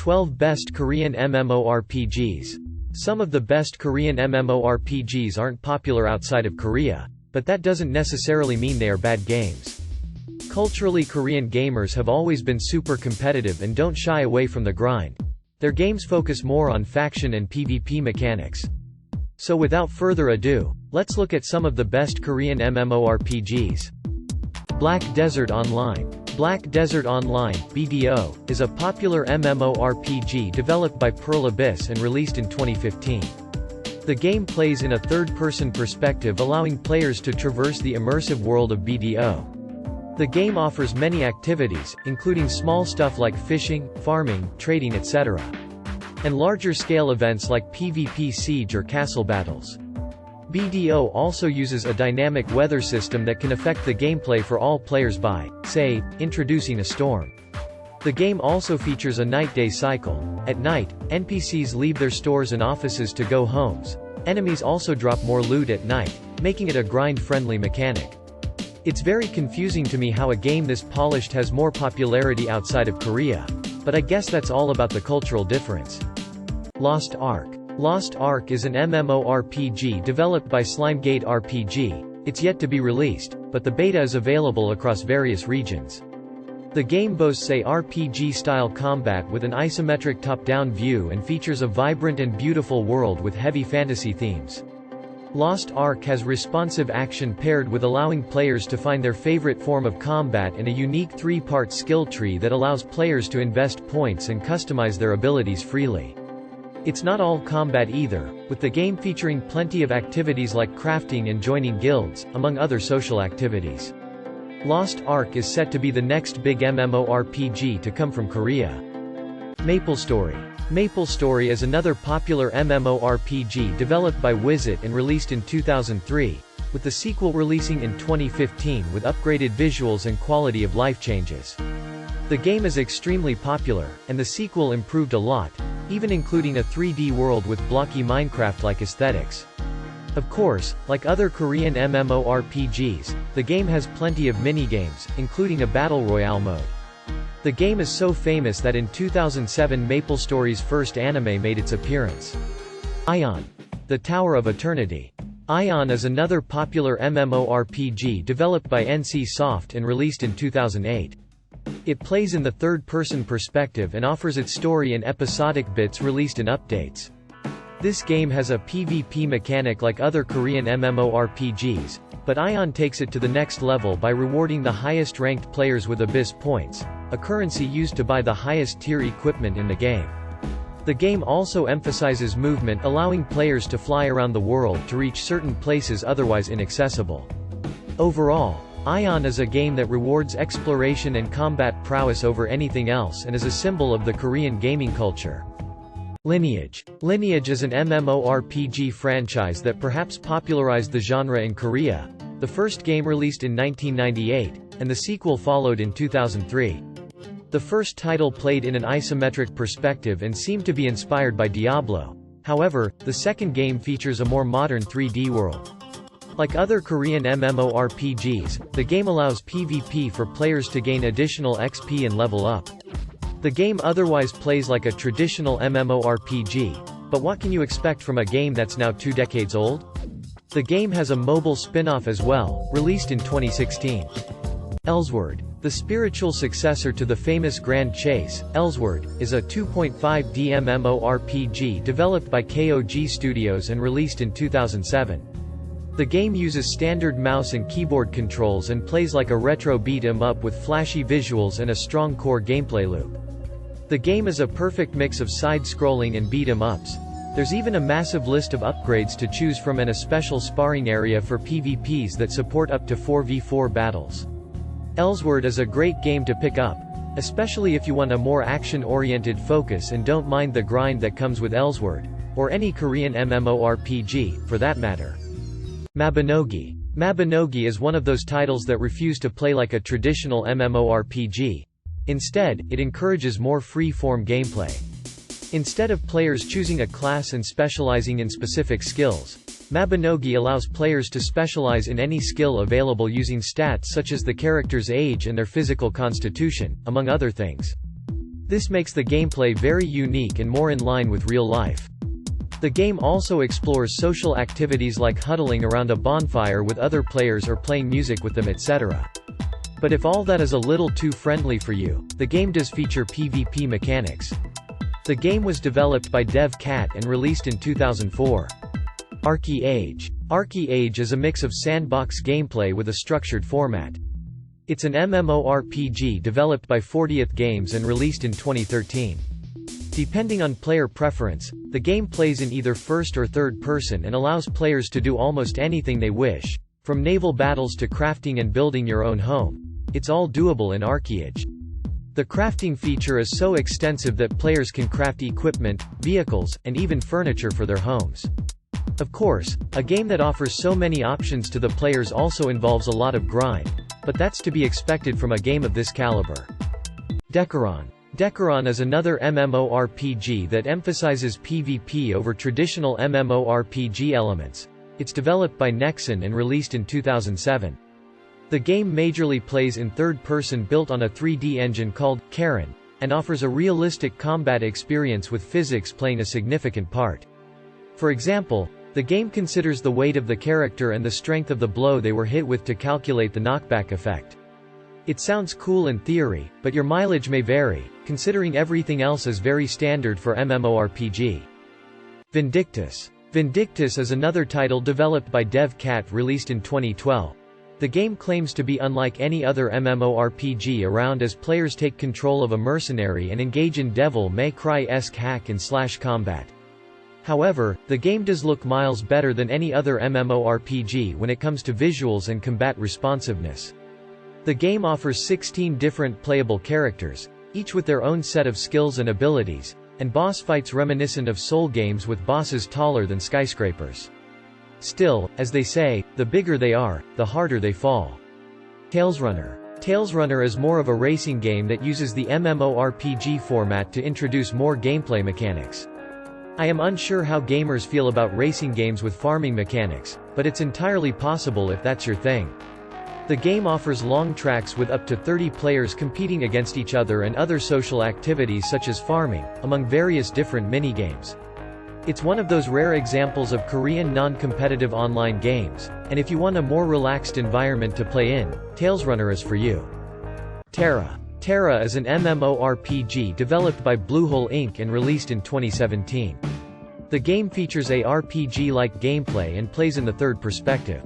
12 Best Korean MMORPGs. Some of the best Korean MMORPGs aren't popular outside of Korea, but that doesn't necessarily mean they are bad games. Culturally, Korean gamers have always been super competitive and don't shy away from the grind. Their games focus more on faction and PvP mechanics. So without further ado, let's look at some of the best Korean MMORPGs. Black Desert Online. Black Desert Online (BDO) is a popular MMORPG developed by Pearl Abyss and released in 2015. The game plays in a third-person perspective, allowing players to traverse the immersive world of BDO. The game offers many activities, including small stuff like fishing, farming, trading, etc., and larger-scale events like PvP siege or castle battles. BDO also uses a dynamic weather system that can affect the gameplay for all players by, say, introducing a storm. The game also features a night-day cycle. At night, NPCs leave their stores and offices to go homes. Enemies also drop more loot at night, making it a grind-friendly mechanic. It's very confusing to me how a game this polished has more popularity outside of Korea, but I guess that's all about the cultural difference. Lost Ark. Lost Ark is an MMORPG developed by Slimegate RPG. It's yet to be released, but the beta is available across various regions. The game boasts a RPG-style combat with an isometric top-down view and features a vibrant and beautiful world with heavy fantasy themes. Lost Ark has responsive action paired with allowing players to find their favorite form of combat in a unique three-part skill tree that allows players to invest points and customize their abilities freely. It's not all combat either, with the game featuring plenty of activities like crafting and joining guilds, among other social activities. Lost Ark is set to be the next big MMORPG to come from Korea. MapleStory. MapleStory is another popular MMORPG developed by Wizit and released in 2003, with the sequel releasing in 2015 with upgraded visuals and quality of life changes. The game is extremely popular, and the sequel improved a lot, even including a 3D world with blocky Minecraft-like aesthetics. Of course, like other Korean MMORPGs, the game has plenty of minigames, including a Battle Royale mode. The game is so famous that in 2007 MapleStory's first anime made its appearance. Aion. The Tower of Eternity. Aion is another popular MMORPG developed by NC Soft and released in 2008. It plays in the third-person perspective and offers its story in episodic bits released in updates. This game has a PvP mechanic like other Korean MMORPGs, but Aion takes it to the next level by rewarding the highest-ranked players with Abyss points, a currency used to buy the highest-tier equipment in the game. The game also emphasizes movement, allowing players to fly around the world to reach certain places otherwise inaccessible. Overall, Aion is a game that rewards exploration and combat prowess over anything else and is a symbol of the Korean gaming culture. Lineage. Lineage is an MMORPG franchise that perhaps popularized the genre in Korea. The first game released in 1998, and the sequel followed in 2003. The first title played in an isometric perspective and seemed to be inspired by Diablo. However, the second game features a more modern 3D world. Like other Korean MMORPGs, the game allows PvP for players to gain additional XP and level up. The game otherwise plays like a traditional MMORPG, but what can you expect from a game that's now 2 decades old? The game has a mobile spin-off as well, released in 2016. Elsword. The spiritual successor to the famous Grand Chase, Elsword, is a 2.5D MMORPG developed by KOG Studios and released in 2007. The game uses standard mouse and keyboard controls and plays like a retro beat-em-up with flashy visuals and a strong core gameplay loop. The game is a perfect mix of side-scrolling and beat-em-ups. There's even a massive list of upgrades to choose from and a special sparring area for PvPs that support up to 4v4 battles. Elsword is a great game to pick up, especially if you want a more action-oriented focus and don't mind the grind that comes with Elsword, or any Korean MMORPG, for that matter. Mabinogi. Mabinogi is one of those titles that refuse to play like a traditional MMORPG. Instead, it encourages more free-form gameplay. Instead of players choosing a class and specializing in specific skills, Mabinogi allows players to specialize in any skill available using stats such as the character's age and their physical constitution, among other things. This makes the gameplay very unique and more in line with real life. The game also explores social activities like huddling around a bonfire with other players or playing music with them, etc. But if all that is a little too friendly for you, the game does feature PvP mechanics. The game was developed by DevCat and released in 2004. ArcheAge. ArcheAge is a mix of sandbox gameplay with a structured format. It's an MMORPG developed by 40th Games and released in 2013. Depending on player preference, the game plays in either first or third person and allows players to do almost anything they wish, from naval battles to crafting and building your own home. It's all doable in ArcheAge. The crafting feature is so extensive that players can craft equipment, vehicles, and even furniture for their homes. Of course, a game that offers so many options to the players also involves a lot of grind, but that's to be expected from a game of this caliber. Dekaron. Dekaron is another MMORPG that emphasizes PvP over traditional MMORPG elements. It's developed by Nexon and released in 2007. The game majorly plays in third person, built on a 3D engine called Dekaron, and offers a realistic combat experience with physics playing a significant part. For example, the game considers the weight of the character and the strength of the blow they were hit with to calculate the knockback effect. It sounds cool in theory, but your mileage may vary, considering everything else is very standard for MMORPG. Vindictus. Vindictus is another title developed by DevCat, released in 2012. The game claims to be unlike any other MMORPG around, as players take control of a mercenary and engage in Devil May Cry-esque hack-and-slash combat. However, the game does look miles better than any other MMORPG when it comes to visuals and combat responsiveness. The game offers 16 different playable characters, each with their own set of skills and abilities, and boss fights reminiscent of Soul games with bosses taller than skyscrapers. Still, as they say, the bigger they are, the harder they fall. TalesRunner. TalesRunner is more of a racing game that uses the MMORPG format to introduce more gameplay mechanics. I am unsure how gamers feel about racing games with farming mechanics, but it's entirely possible if that's your thing. The game offers long tracks with up to 30 players competing against each other and other social activities such as farming, among various different minigames. It's one of those rare examples of Korean non-competitive online games, and if you want a more relaxed environment to play in, TalesRunner is for you. TERA. TERA is an MMORPG developed by Bluehole Inc. and released in 2017. The game features a RPG-like gameplay and plays in the third perspective.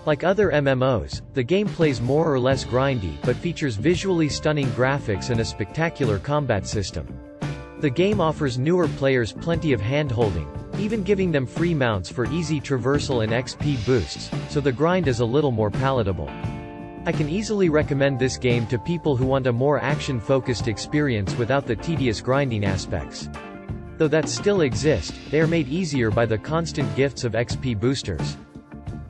Like other MMOs, the game plays more or less grindy but features visually stunning graphics and a spectacular combat system. The game offers newer players plenty of hand-holding, even giving them free mounts for easy traversal and XP boosts, so the grind is a little more palatable. I can easily recommend this game to people who want a more action-focused experience without the tedious grinding aspects. Though that still exist, they are made easier by the constant gifts of XP boosters.